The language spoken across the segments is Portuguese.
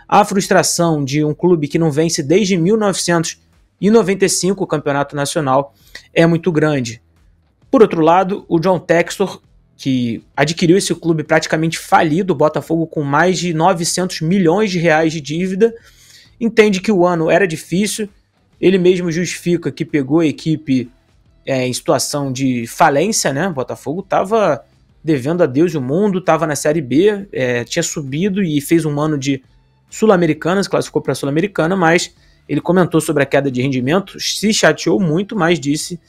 A frustração de um clube que não vence desde 1995 o campeonato nacional é muito grande. Por outro lado, o John Textor, que adquiriu esse clube praticamente falido, o Botafogo com mais de 900 milhões de reais de dívida, entende que o ano era difícil, ele mesmo justifica que pegou a equipe em situação de falência, né? O Botafogo estava devendo a Deus e o mundo, estava na Série B, tinha subido e fez um ano de Sul-Americana, se classificou para a Sul-Americana, mas ele comentou sobre a queda de rendimento, se chateou muito, mas disse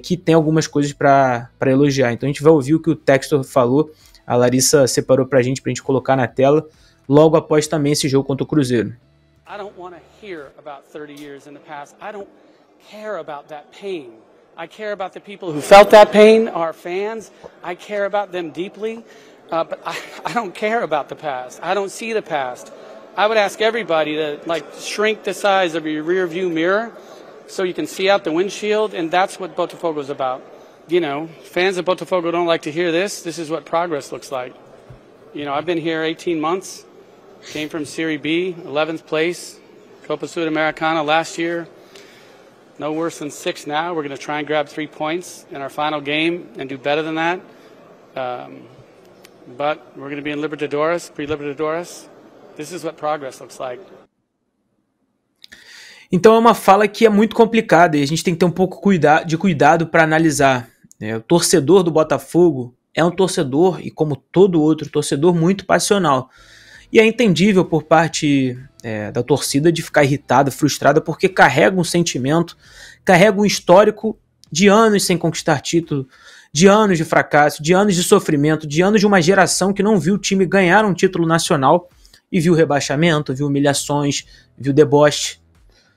que tem algumas coisas para elogiar. Então a gente vai ouvir o que o Textor falou, a Larissa separou para a gente colocar na tela, logo após também esse jogo contra o Cruzeiro. I don't want to hear about 30 years in the past. I don't care about that pain. I care about the people who felt that pain, our fans. I care about them deeply, but I don't care about the past. I don't see the past. I would ask everybody to shrink the size of your rear view mirror so you can see out the windshield, and that's what Botafogo is about. You know, fans of Botafogo don't like to hear this. This is what progress looks like. You know, I've been here 18 months. Came from Serie B, 11th place, Copa Sudamericana last year. No worse than 6 now. We're going to try and grab 3 points in our final game and do better than that. But we're going to be in Libertadores, pre-Libertadores. This is what progress looks like. Então é uma fala que é muito complicada e a gente tem que ter um pouco de cuidado para analisar. O torcedor do Botafogo é um torcedor, e como todo outro torcedor, muito passional. E é entendível por parte da torcida de ficar irritada, frustrada, porque carrega um sentimento, carrega um histórico de anos sem conquistar título, de anos de fracasso, de anos de sofrimento, de anos de uma geração que não viu o time ganhar um título nacional e viu rebaixamento, viu humilhações, viu deboche.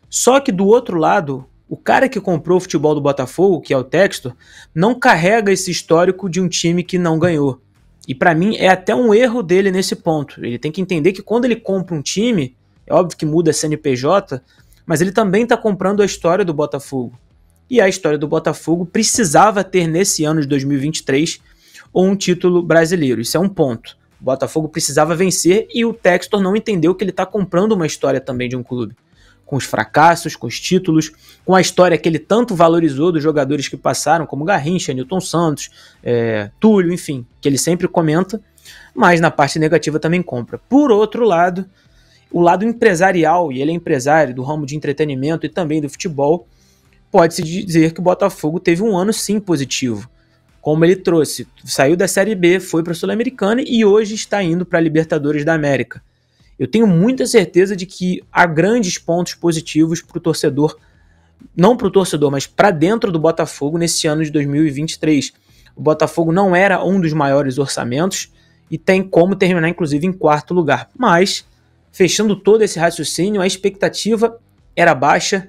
Só que do outro lado, o cara que comprou o futebol do Botafogo, que é o Textor, não carrega esse histórico de um time que não ganhou. E para mim é até um erro dele nesse ponto. Ele tem que entender que quando ele compra um time, é óbvio que muda a CNPJ, mas ele também está comprando a história do Botafogo. E a história do Botafogo precisava ter nesse ano de 2023 um título brasileiro. Isso é um ponto. O Botafogo precisava vencer e o Textor não entendeu que ele está comprando uma história também de um clube. Com os fracassos, com os títulos, com a história que ele tanto valorizou dos jogadores que passaram, como Garrincha, Nilton Santos, Túlio, enfim, que ele sempre comenta, mas na parte negativa também compra. Por outro lado, o lado empresarial, e ele é empresário do ramo de entretenimento e também do futebol, pode-se dizer que o Botafogo teve um ano sim positivo. Como ele trouxe, saiu da Série B, foi para a Sul-Americana e hoje está indo para a Libertadores da América. Eu tenho muita certeza de que há grandes pontos positivos para o torcedor, não para o torcedor, mas para dentro do Botafogo nesse ano de 2023. O Botafogo não era um dos maiores orçamentos e tem como terminar inclusive em 4º lugar. Mas, fechando todo esse raciocínio, a expectativa era baixa,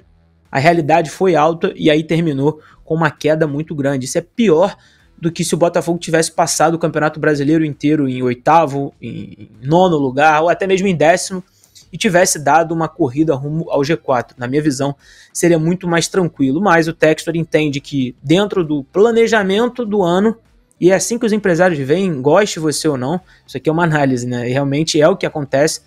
a realidade foi alta e aí terminou com uma queda muito grande. Isso é pior do que se o Botafogo tivesse passado o Campeonato Brasileiro inteiro em 8º, em 9º lugar, ou até mesmo em 10º, e tivesse dado uma corrida rumo ao G4. Na minha visão, seria muito mais tranquilo, mas o Textor entende que dentro do planejamento do ano, e é assim que os empresários veem, goste você ou não, isso aqui é uma análise, né? E realmente é o que acontece.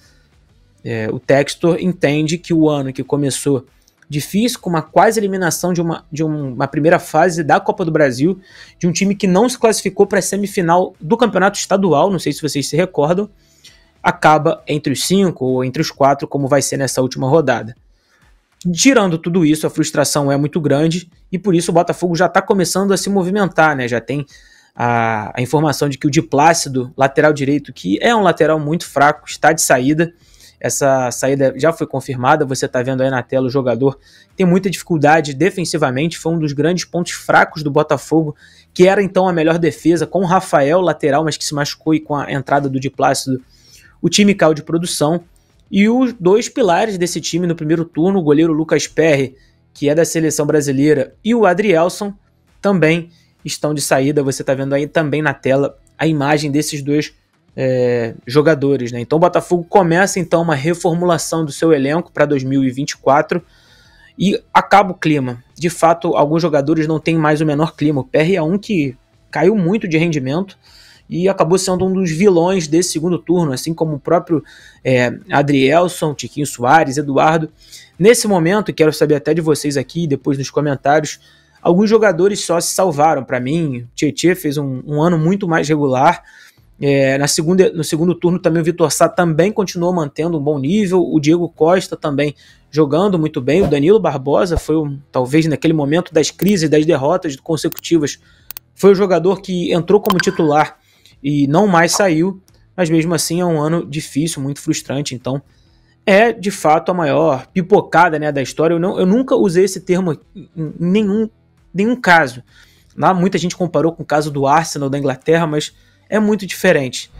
O Textor entende que o ano que começou difícil, com uma quase eliminação de uma primeira fase da Copa do Brasil, de um time que não se classificou para a semifinal do Campeonato Estadual, não sei se vocês se recordam, acaba entre os 5 ou entre os 4, como vai ser nessa última rodada. Tirando tudo isso, a frustração é muito grande e por isso o Botafogo já está começando a se movimentar, né? Já tem a informação de que o Di Plácido, lateral direito, que é um lateral muito fraco, está de saída. Essa saída já foi confirmada, você está vendo aí na tela o jogador tem muita dificuldade defensivamente, foi um dos grandes pontos fracos do Botafogo, que era então a melhor defesa, com o Rafael lateral, mas que se machucou, e com a entrada do Di Plácido, o time caiu de produção. E os 2 pilares desse time no primeiro turno, o goleiro Lucas Perry, que é da seleção brasileira, e o Adrielson, também estão de saída. Você está vendo aí também na tela a imagem desses 2 jogadores, né? Então o Botafogo começa então uma reformulação do seu elenco para 2024 e acaba o clima. De fato, alguns jogadores não têm mais o menor clima. O Perry é um que caiu muito de rendimento, e acabou sendo um dos vilões desse segundo turno, assim como o próprio Adrielson, Tiquinho Soares, Eduardo. Nesse momento, e quero saber até de vocês aqui, depois nos comentários, alguns jogadores só se salvaram. Para mim, o Tietê fez um ano muito mais regular. No segundo turno também o Vitor Sá também continuou mantendo um bom nível, o Diego Costa também jogando muito bem, o Danilo Barbosa foi talvez naquele momento das crises, das derrotas consecutivas, foi o jogador que entrou como titular e não mais saiu, mas mesmo assim é um ano difícil, muito frustrante. Então é de fato a maior pipocada, né, da história. Eu nunca usei esse termo em nenhum caso. Lá muita gente comparou com o caso do Arsenal da Inglaterra, mas é muito diferente.